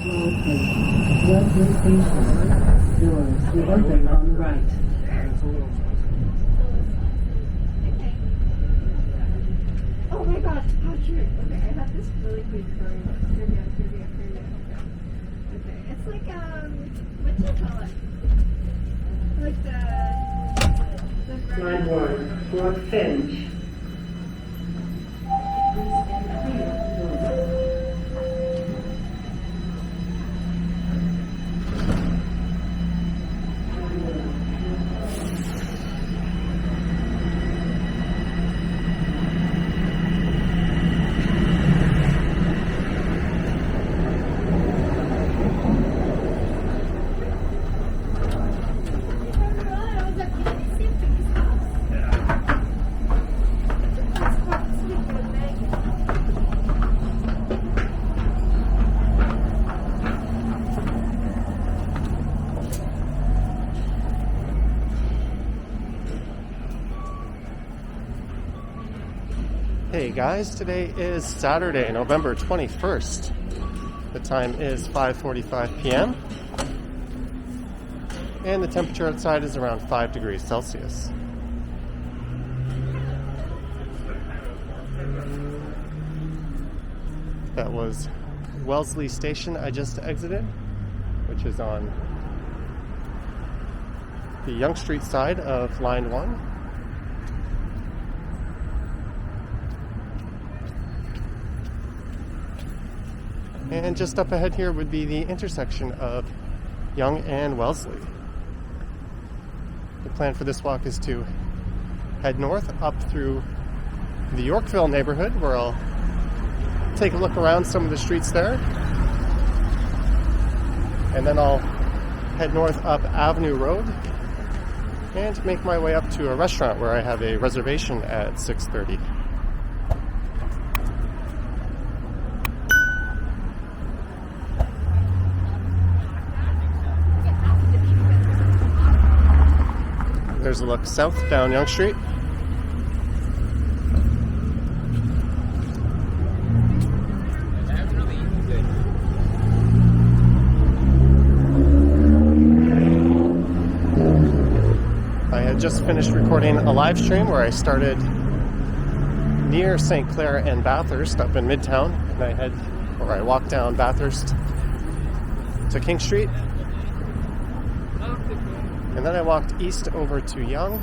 Wellesley Station. Doors will open on the right. Oh my gosh, how cute. Okay, I have this really cute story. Okay, it's like, what do you call it? Like the Line 1, Fort Finch. Hey guys, today is Saturday, November 21st. The time is 5:45 p.m. and the temperature outside is around 5 degrees Celsius. That was Wellesley Station I just exited, which is on the Yonge Street side of Line 1. And just up ahead here would be the intersection of Yonge and Wellesley. The plan for this walk is to head north up through the Yorkville neighborhood, where I'll take a look around some of the streets there. And then I'll head north up Avenue Road and make my way up to a restaurant where I have a reservation at 6:30. There's a look south down Yonge Street. I had just finished recording a live stream where I started near St. Clair and Bathurst up in Midtown, and I walked down Bathurst to King Street. And then I walked east over to Yonge.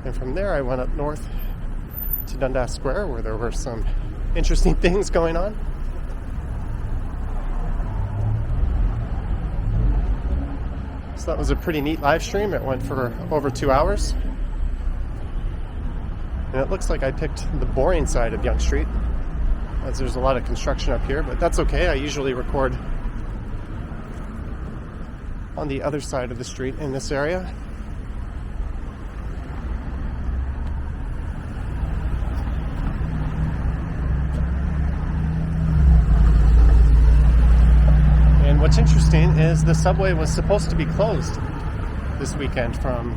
And from there I went up north to Dundas Square, where there were some interesting things going on. So that was a pretty neat live stream. It went for over 2 hours. And it looks like I picked the boring side of Yonge Street, as there's a lot of construction up here, but that's okay. I usually record on the other side of the street in this area. And what's interesting is the subway was supposed to be closed this weekend from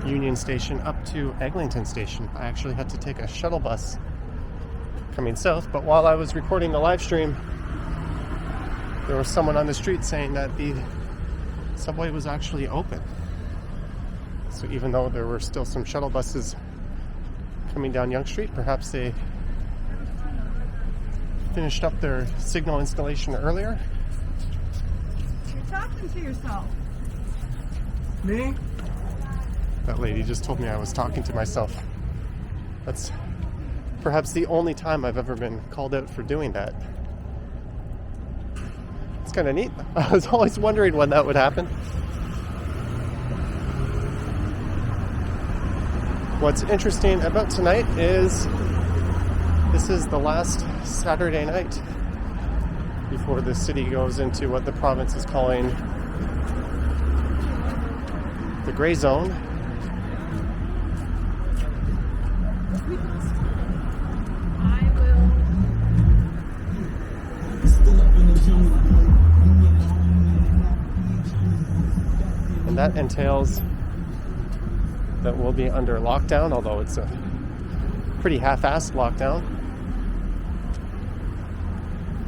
Union Station up to Eglinton Station. I actually had to take a shuttle bus coming south, but while I was recording the live stream, there was someone on the street saying that the subway was actually open. So even though there were still some shuttle buses coming down Yonge Street, perhaps they finished up their signal installation earlier. You're talking to yourself. Me? That lady just told me I was talking to myself. That's perhaps the only time I've ever been called out for doing that. It's kind of neat. I was always wondering when that would happen. What's interesting about tonight is this is the last Saturday night before the city goes into what the province is calling the gray zone. And that entails that we'll be under lockdown, although it's a pretty half-assed lockdown.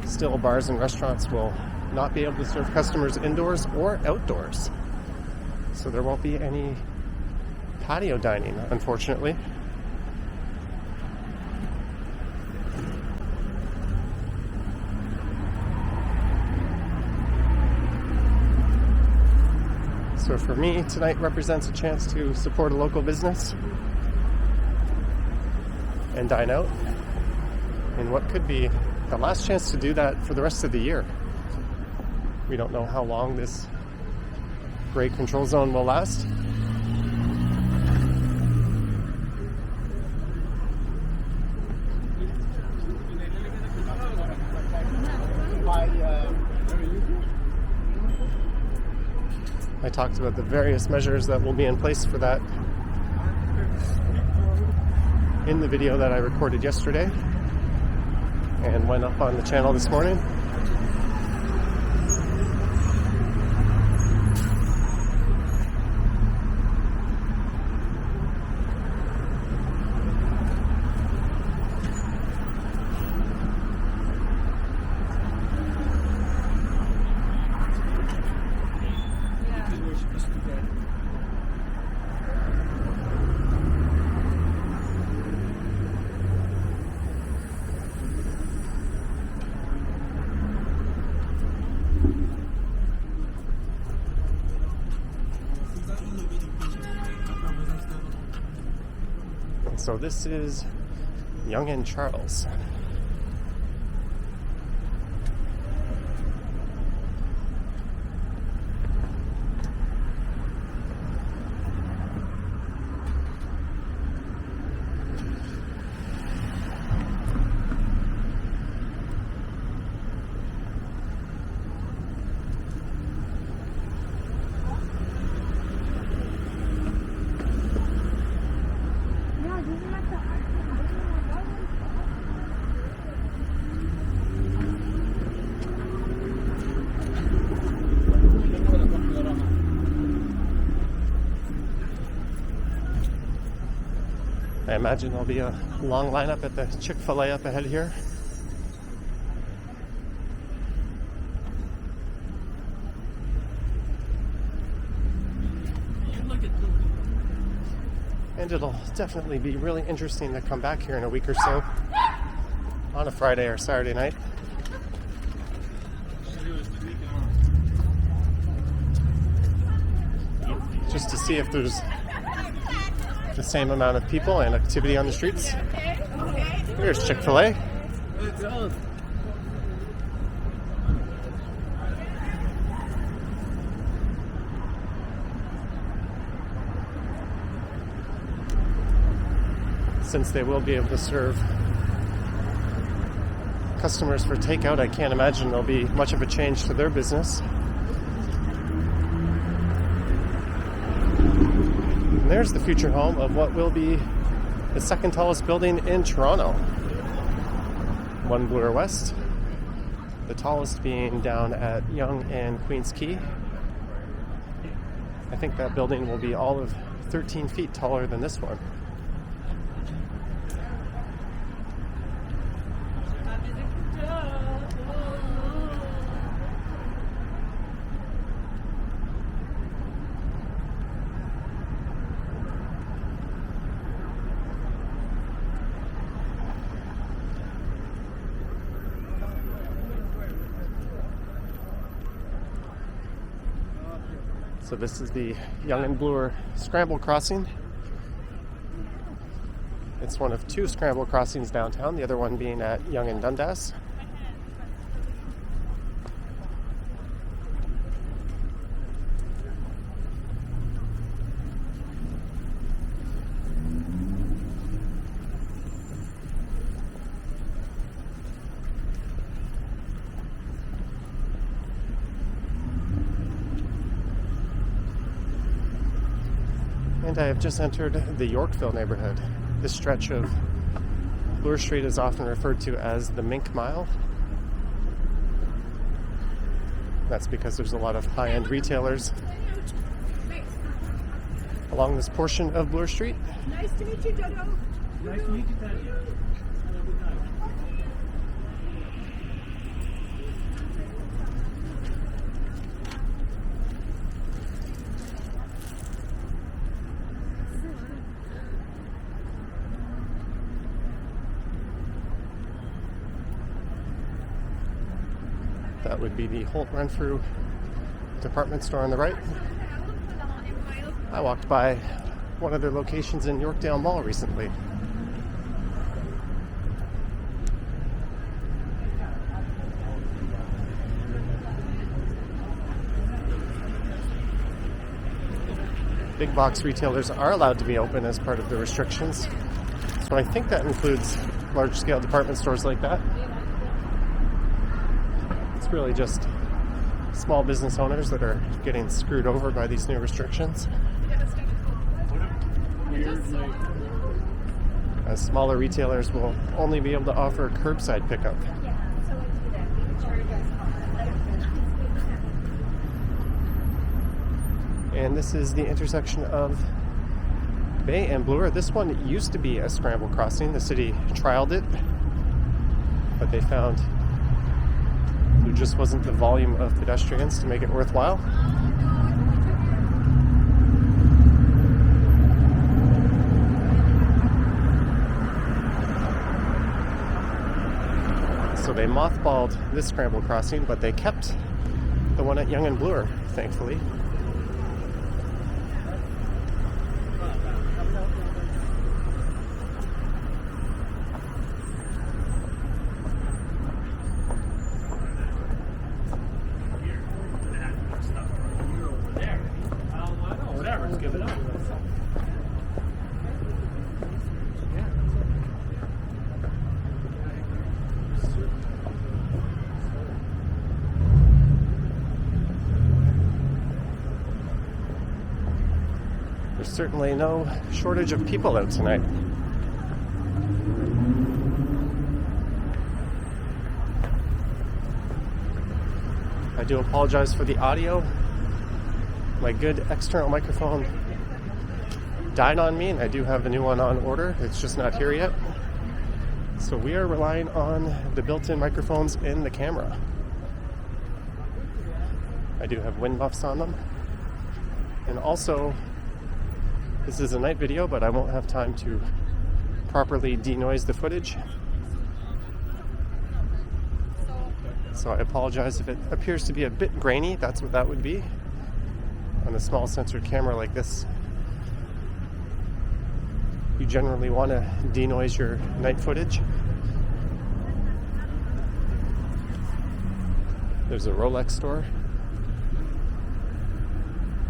Still, bars and restaurants will not be able to serve customers indoors or outdoors. So there won't be any patio dining, unfortunately. So for me, tonight represents a chance to support a local business and dine out in what could be the last chance to do that for the rest of the year. We don't know how long this gray control zone will last. I talked about the various measures that will be in place for that in the video that I recorded yesterday and went up on the channel this morning. So this is Yonge and Charles. I imagine there'll be a long lineup at the Chick-fil-A up ahead here. And it'll definitely be really interesting to come back here in a week or so on a Friday or Saturday night. Just to see if there's the same amount of people and activity on the streets. Here's Chick-fil-A. Since they will be able to serve customers for takeout, I can't imagine there'll be much of a change to their business. And there's the future home of what will be the second tallest building in Toronto. One Bloor West, the tallest being down at Yonge and Queens Quay. I think that building will be all of 13 feet taller than this one. So this is the Yonge and Bloor Scramble Crossing. It's one of two scramble crossings downtown, the other one being at Yonge and Dundas. And I have just entered the Yorkville neighborhood. This stretch of Bloor Street is often referred to as the Mink Mile. That's because there's a lot of high-end retailers along this portion of Bloor Street. Nice to meet you, Dodo. Nice to meet you, Daddy. That would be the Holt Renfrew department store on the right. I walked by one of their locations in Yorkdale Mall recently. Big box retailers are allowed to be open as part of the restrictions. So I think that includes large-scale department stores like that. It's really just small business owners that are getting screwed over by these new restrictions. As smaller retailers will only be able to offer curbside pickup. And this is the intersection of Bay and Bloor. This one used to be a scramble crossing. The city trialed it, but they found there just wasn't the volume of pedestrians to make it worthwhile. So they mothballed this scramble crossing, but they kept the one at Yonge and Bloor, thankfully. There's certainly no shortage of people out tonight. I do apologize for the audio. My good external microphone died on me, and I do have a new one on order. It's just not here yet. So we are relying on the built-in microphones in the camera. I do have wind buffs on them. And also, this is a night video, but I won't have time to properly denoise the footage. So I apologize if it appears to be a bit grainy. That's what that would be on a small censored camera like this. You generally want to denoise your night footage. There's a Rolex store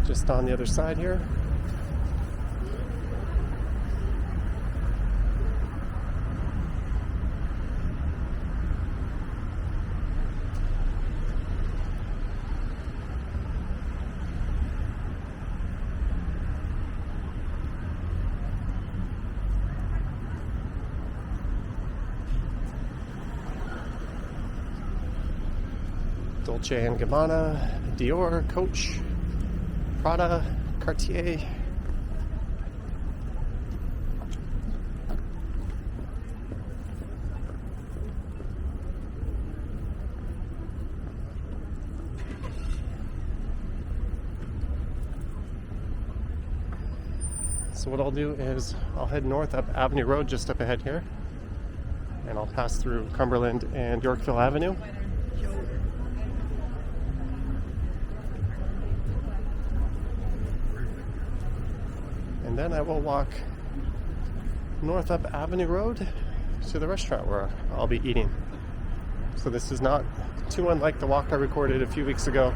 just on the other side here. Dolce & Gabbana, Dior, Coach, Prada, Cartier. So what I'll do is I'll head north up Avenue Road just up ahead here, and I'll pass through Cumberland and Yorkville Avenue. And then I will walk north up Avenue Road to the restaurant where I'll be eating. So this is not too unlike the walk I recorded a few weeks ago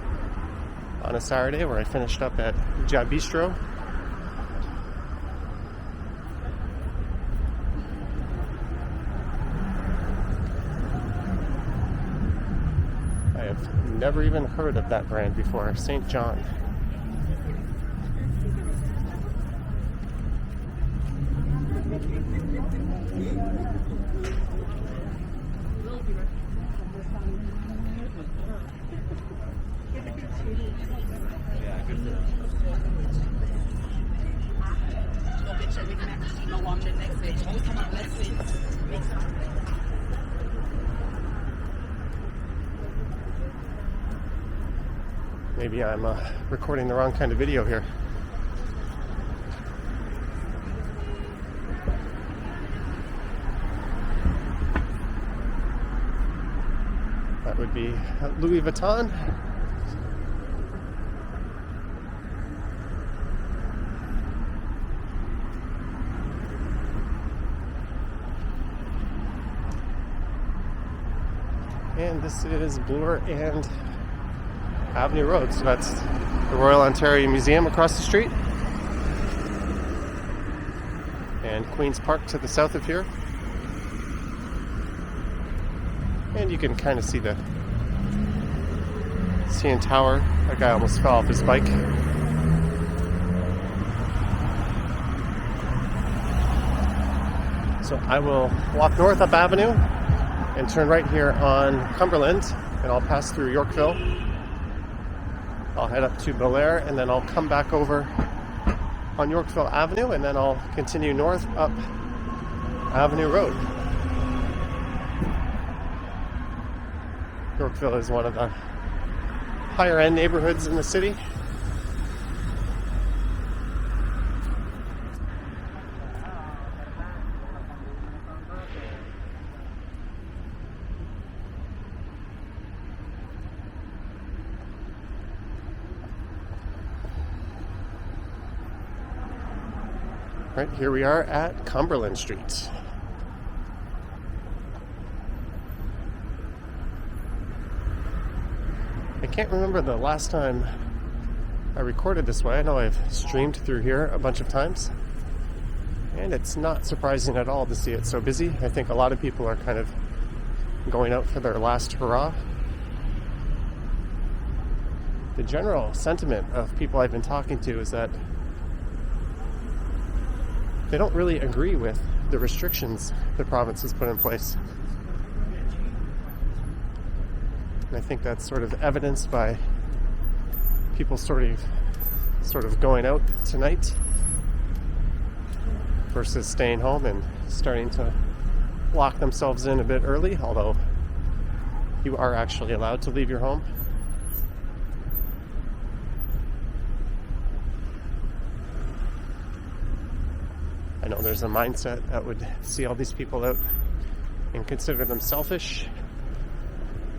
on a Saturday where I finished up at DJI Bistro. I have never even heard of that brand before, St. John. Maybe I'm recording the wrong kind of video here. That would be Louis Vuitton. And this is Bloor and Avenue Road. So that's the Royal Ontario Museum across the street. And Queen's Park to the south of here. And you can kind of see the CN Tower. That guy almost fell off his bike. So I will walk north up Avenue and turn right here on Cumberland, and I'll pass through Yorkville. I'll head up to Belair, and then I'll come back over on Yorkville Avenue, and then I'll continue north up Avenue Road. Yorkville is one of the higher end neighborhoods in the city. Right, here we are at Cumberland Street. I can't remember the last time I recorded this way. I know I've streamed through here a bunch of times, and it's not surprising at all to see it so busy. I think a lot of people are kind of going out for their last hurrah. The general sentiment of people I've been talking to is that they don't really agree with the restrictions the province has put in place. And I think that's sort of evidenced by people sort of going out tonight versus staying home and starting to lock themselves in a bit early, although you are actually allowed to leave your home. I know there's a mindset that would see all these people out and consider them selfish.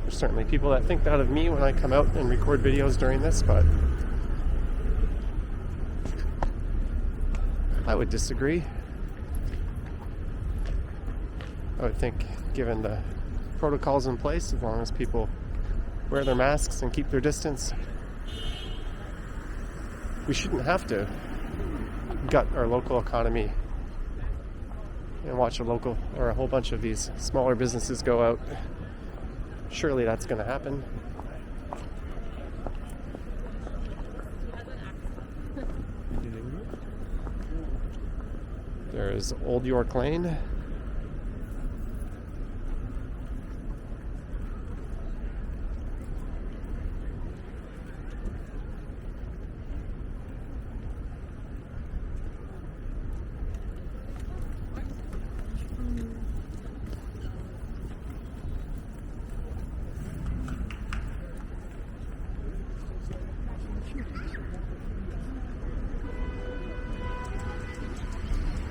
There's certainly people that think that of me when I come out and record videos during this, but I would disagree. I would think, given the protocols in place, as long as people wear their masks and keep their distance, we shouldn't have to gut our local economy and watch a local or a whole bunch of these smaller businesses go out. Surely that's going to happen. There's Old York Lane.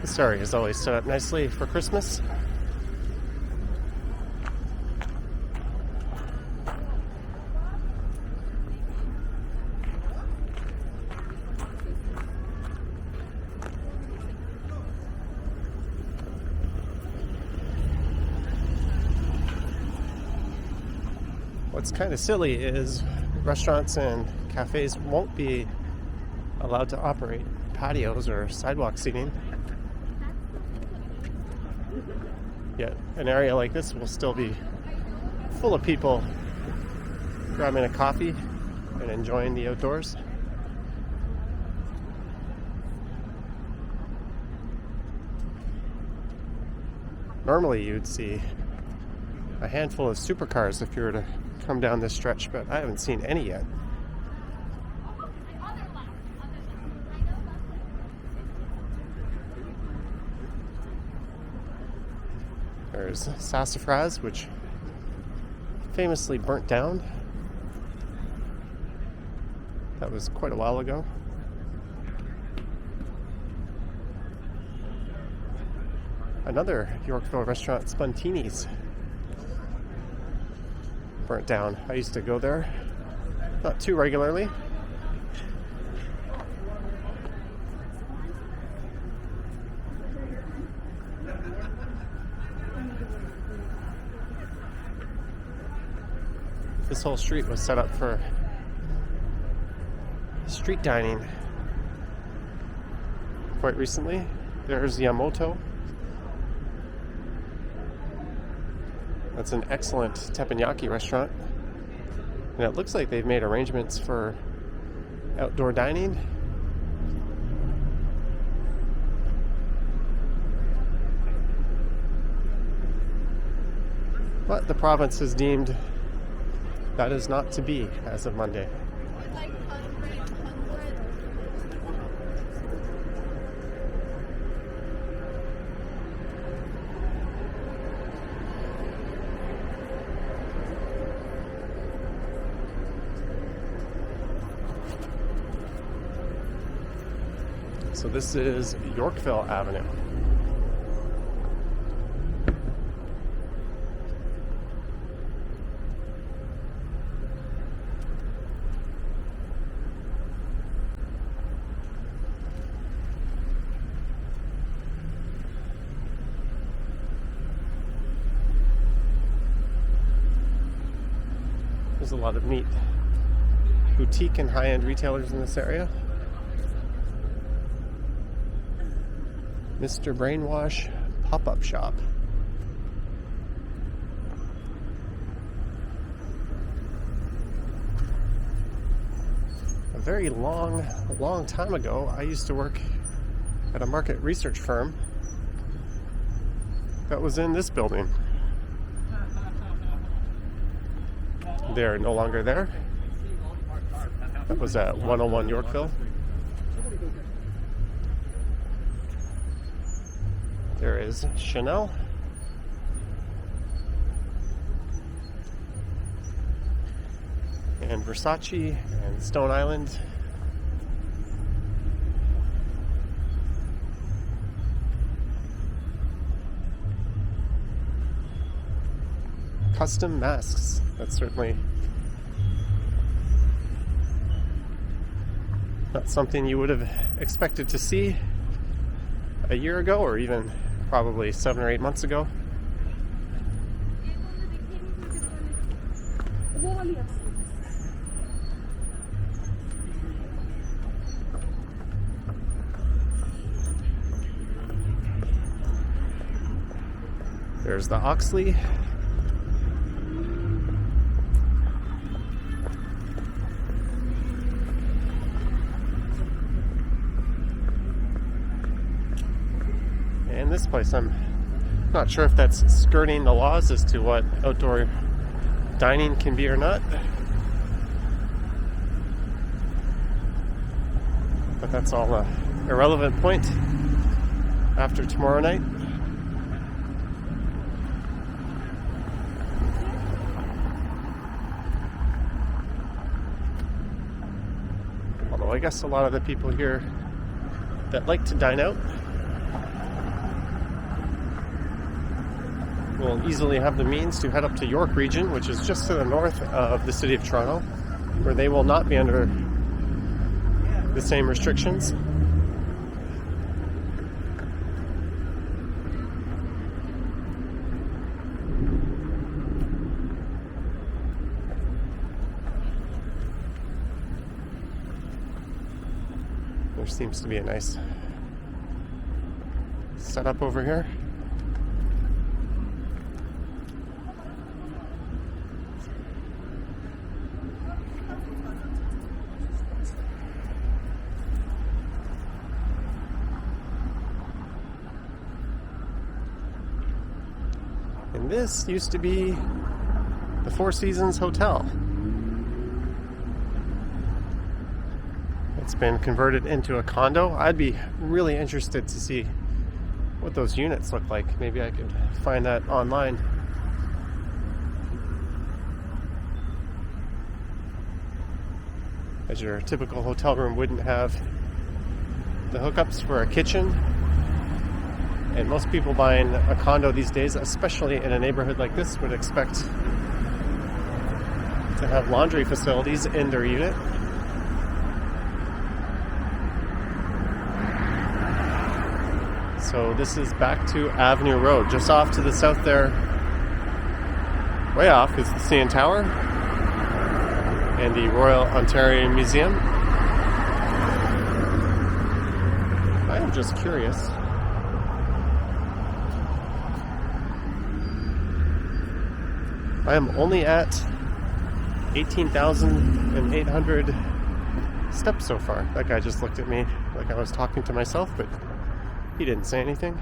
This area is always set up nicely for Christmas. What's kind of silly is restaurants and cafes won't be allowed to operate patios or sidewalk seating. Yet an area like this will still be full of people grabbing a coffee and enjoying the outdoors. Normally you'd see a handful of supercars if you were to come down this stretch, but I haven't seen any yet. There's Sassafras, which famously burnt down. That was quite a while ago. Another Yorkville restaurant, Spontini's, burnt down. I used to go there, not too regularly. This whole street was set up for street dining quite recently. There's Yamoto. That's an excellent teppanyaki restaurant. And it looks like they've made arrangements for outdoor dining. But the province has deemed that is not to be as of Monday. So this is Yorkville Avenue. There's a lot of neat boutique and high-end retailers in this area. Mr. Brainwash pop-up shop. A very long time ago, I used to work at a market research firm that was in this building. They're no longer there. That was at 101 Yorkville. There is Chanel. And Versace and Stone Island. Custom masks. That's certainly not something you would have expected to see a year ago, or even probably 7 or 8 months ago. There's the Oxley. And this place, I'm not sure if that's skirting the laws as to what outdoor dining can be or not. But that's all a irrelevant point after tomorrow night. Although I guess a lot of the people here that like to dine out will easily have the means to head up to York region, which is just to the north of the city of Toronto, where they will not be under the same restrictions. There seems to be a nice setup over here. And this used to be the Four Seasons Hotel. It's been converted into a condo. I'd be really interested to see what those units look like. Maybe I could find that online. As your typical hotel room wouldn't have the hookups for a kitchen. And most people buying a condo these days, especially in a neighborhood like this, would expect to have laundry facilities in their unit. So this is back to Avenue Road. Just off to the south there, way off, is the CN Tower and the Royal Ontario Museum. I am just curious. I am only at 18,800 steps so far. That guy just looked at me like I was talking to myself, but he didn't say anything.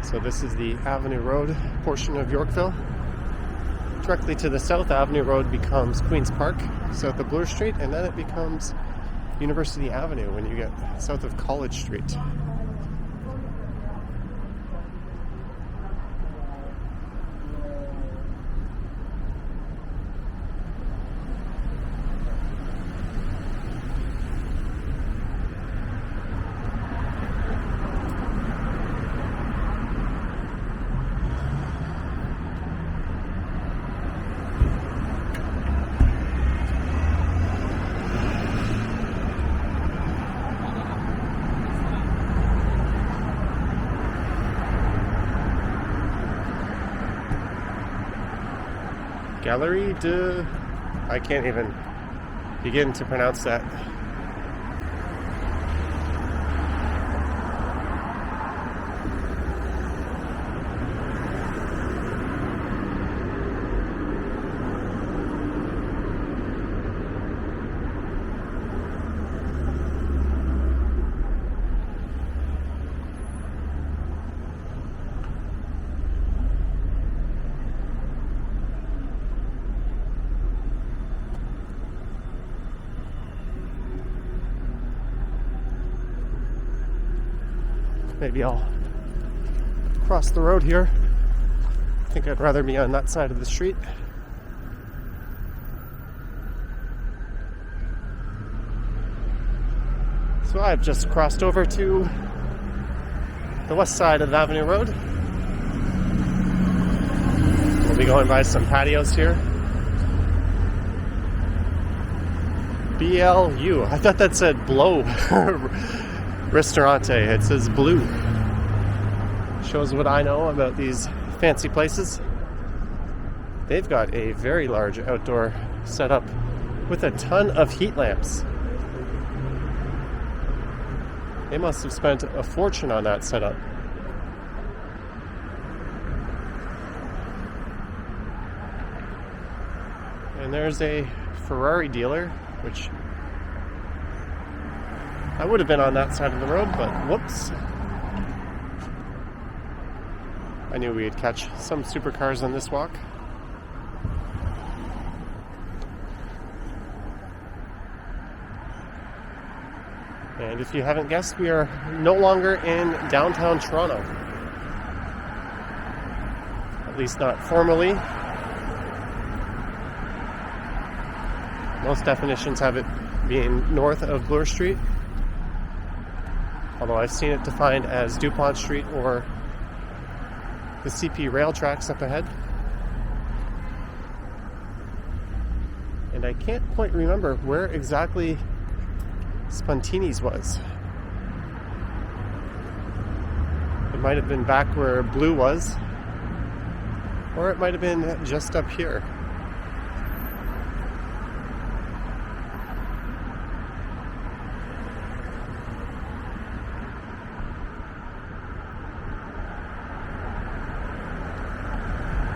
So this is the Avenue Road portion of Yorkville. Directly to the south, Avenue Road becomes Queen's Park, south of Bloor Street, and then it becomes University Avenue when you get south of College Street. Galerie de... I can't even begin to pronounce that. Maybe I'll cross the road here. I think I'd rather be on that side of the street. So I've just crossed over to the west side of Avenue Road. We'll be going by some patios here. BLU. I thought that said blow. Ristorante. It says blue. Shows what I know about these fancy places. They've got a very large outdoor setup with a ton of heat lamps. They must have spent a fortune on that setup. And there's a Ferrari dealer, which I would have been on that side of the road, but whoops. I knew we'd catch some supercars on this walk. And if you haven't guessed, we are no longer in downtown Toronto. At least not formally. Most definitions have it being north of Bloor Street. Although I've seen it defined as Dupont Street or the CP rail tracks up ahead. And I can't quite remember where exactly Spontini's was. It might have been back where Blue was, or it might have been just up here.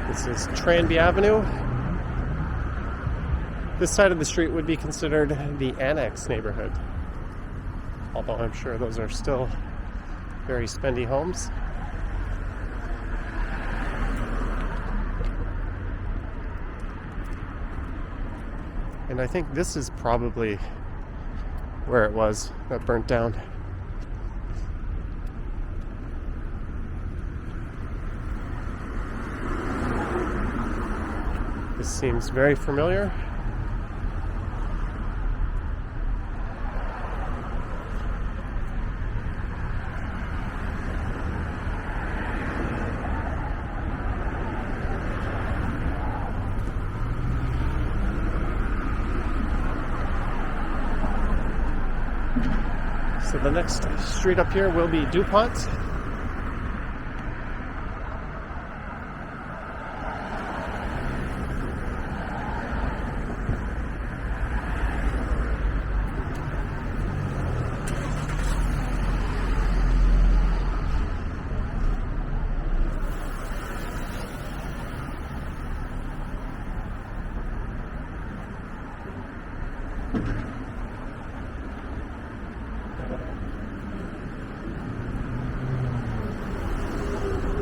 This is Tranby Avenue. This side of the street would be considered the Annex neighborhood, although I'm sure those are still very spendy homes. And I think this is probably where it was that burnt down. This seems very familiar. So the next street up here will be Dupont.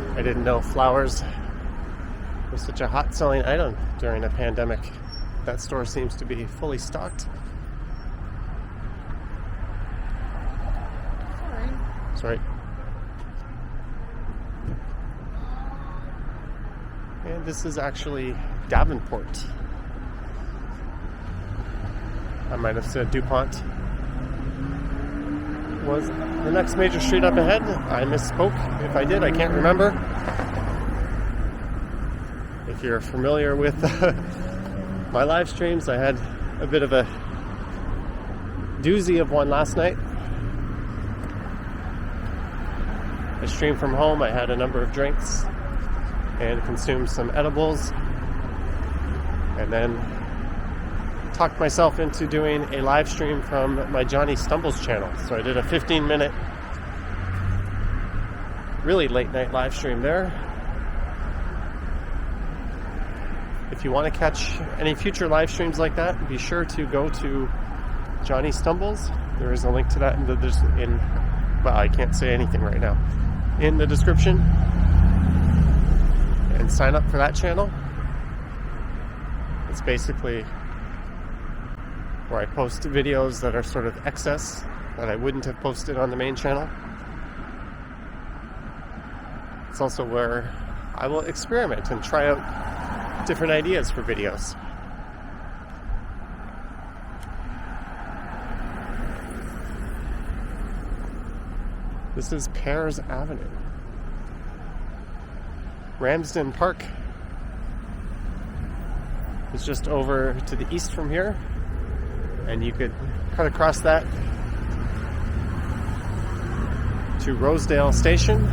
I didn't know flowers was such a hot selling item during a pandemic. That store seems to be fully stocked. Sorry. And this is actually Davenport. I might have said Dupont was the next major street up ahead. I misspoke. If I did, I can't remember. If you're familiar with my live streams, I had a bit of a doozy of one last night. I streamed from home. I had a number of drinks and consumed some edibles, and then talked myself into doing a live stream from my Johnny Stumbles channel. So I did a 15-minute, really late night live stream there. If you want to catch any future live streams like that, be sure to go to Johnny Stumbles. There is a link to that well, I can't say anything right now, in the description, and sign up for that channel. It's basically where I post videos that are sort of excess that I wouldn't have posted on the main channel. It's also where I will experiment and try out different ideas for videos. This is Pears Avenue. Ramsden Park is just over to the east from here, and you could cut across that to Rosedale Station.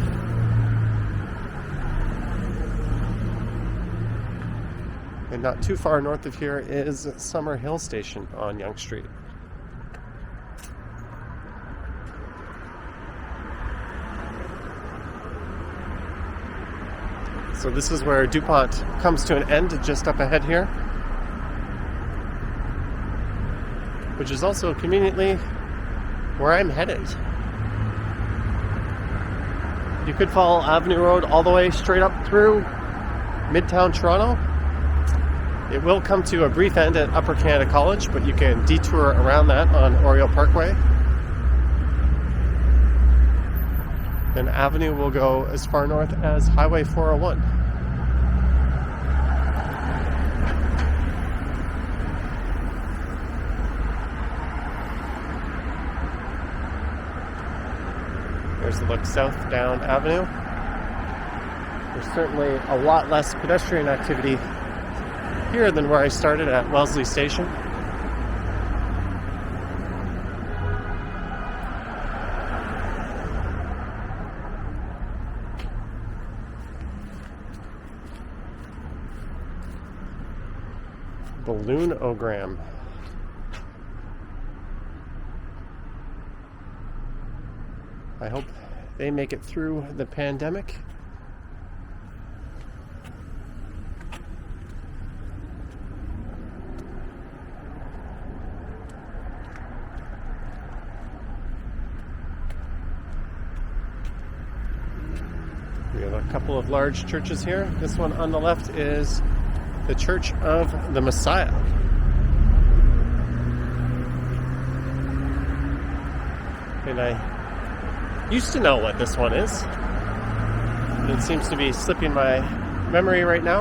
And not too far north of here is Summer Hill Station on Yonge Street. So this is where Dupont comes to an end, just up ahead here, which is also conveniently where I'm headed. You could follow Avenue Road all the way straight up through Midtown Toronto. It will come to a brief end at Upper Canada College, but you can detour around that on Oriole Parkway. Then Avenue will go as far north as Highway 401. There's the look south down Avenue. There's certainly a lot less pedestrian activity here than where I started at Wellesley Station. Balloon-ogram. I hope they make it through the pandemic. We have a couple of large churches here. This one on the left is the Church of the Messiah. And I used to know what this one is, but it seems to be slipping my memory right now.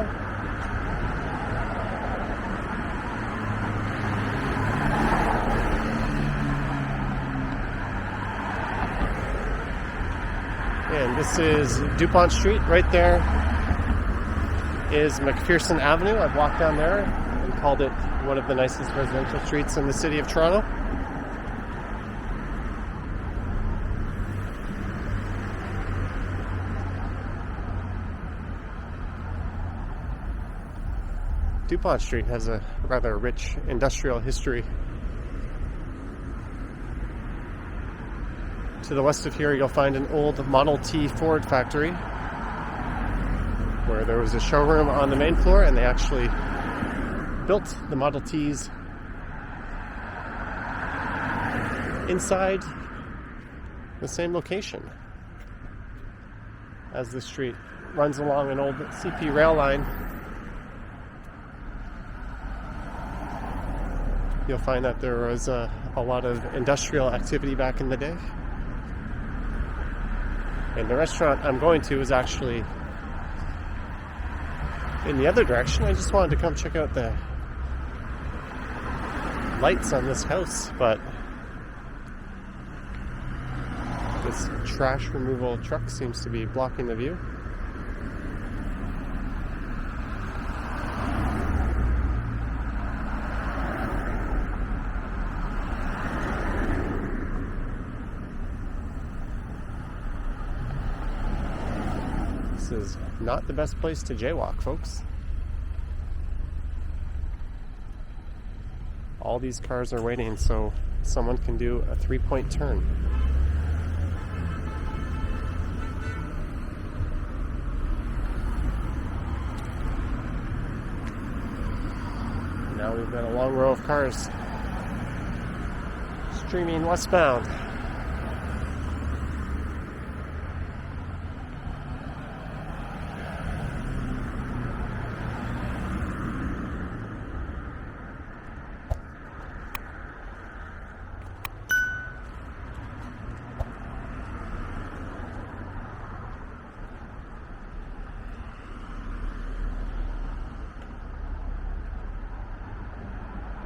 And this is Dupont Street. Right there is McPherson Avenue. I've walked down there and called it one of the nicest residential streets in the city of Toronto. Dupont Street has a rather rich industrial history. To the west of here, you'll find an old Model T Ford factory where there was a showroom on the main floor, and they actually built the Model Ts inside the same location as the street runs along an old CP rail line. You'll find that there was a lot of industrial activity back in the day. And the restaurant I'm going to is actually in the other direction. I just wanted to come check out the lights on this house, but this trash removal truck seems to be blocking the view. This is not the best place to jaywalk, folks. All these cars are waiting so someone can do a 3-point turn. Now we've got a long row of cars streaming westbound.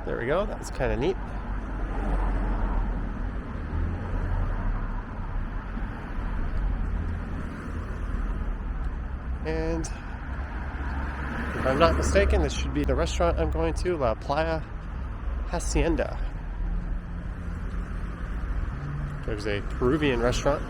There we go, that was kind of neat. And if I'm not mistaken, this should be the restaurant I'm going to, La Playa Hacienda. There's a Peruvian restaurant.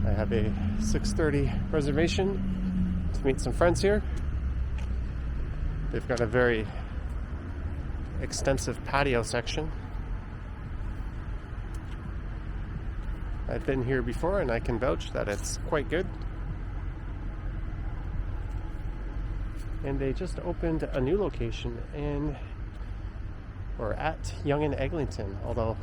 I have a 6:30 reservation to meet some friends here. They've got a very extensive patio section. I've been here before and I can vouch that it's quite good. And they just opened a new location at Yonge and Eglinton, although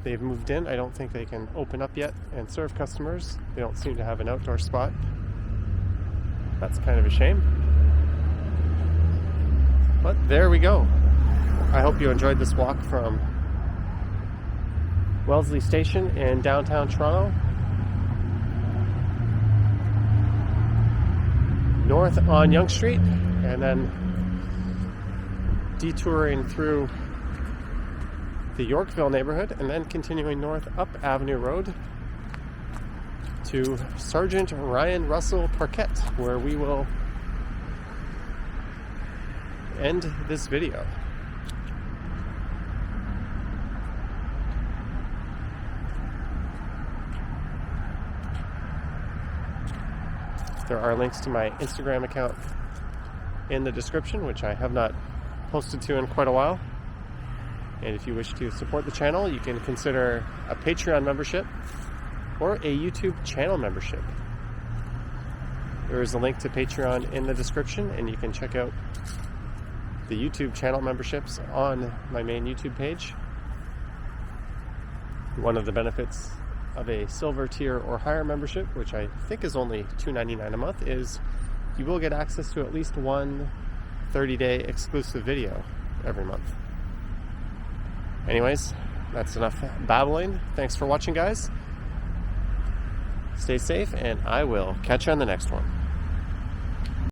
they've moved in. I don't think they can open up yet and serve customers. They don't seem to have an outdoor spot. That's kind of a shame. But there we go. I hope you enjoyed this walk from Wellesley Station in downtown Toronto, north on Yonge Street, and then detouring through the Yorkville neighborhood, and then continuing north up Avenue Road to Sergeant Ryan Russell Parkett, where we will end this video. There are links to my Instagram account in the description, which I have not posted to in quite a while. And if you wish to support the channel, you can consider a Patreon membership or a YouTube channel membership. There is a link to Patreon in the description, and you can check out the YouTube channel memberships on my main YouTube page. One of the benefits of a silver tier or higher membership, which I think is only $2.99 a month, is you will get access to at least one 30-day exclusive video every month. Anyways, that's enough babbling. Thanks for watching, guys. Stay safe, and I will catch you on the next one.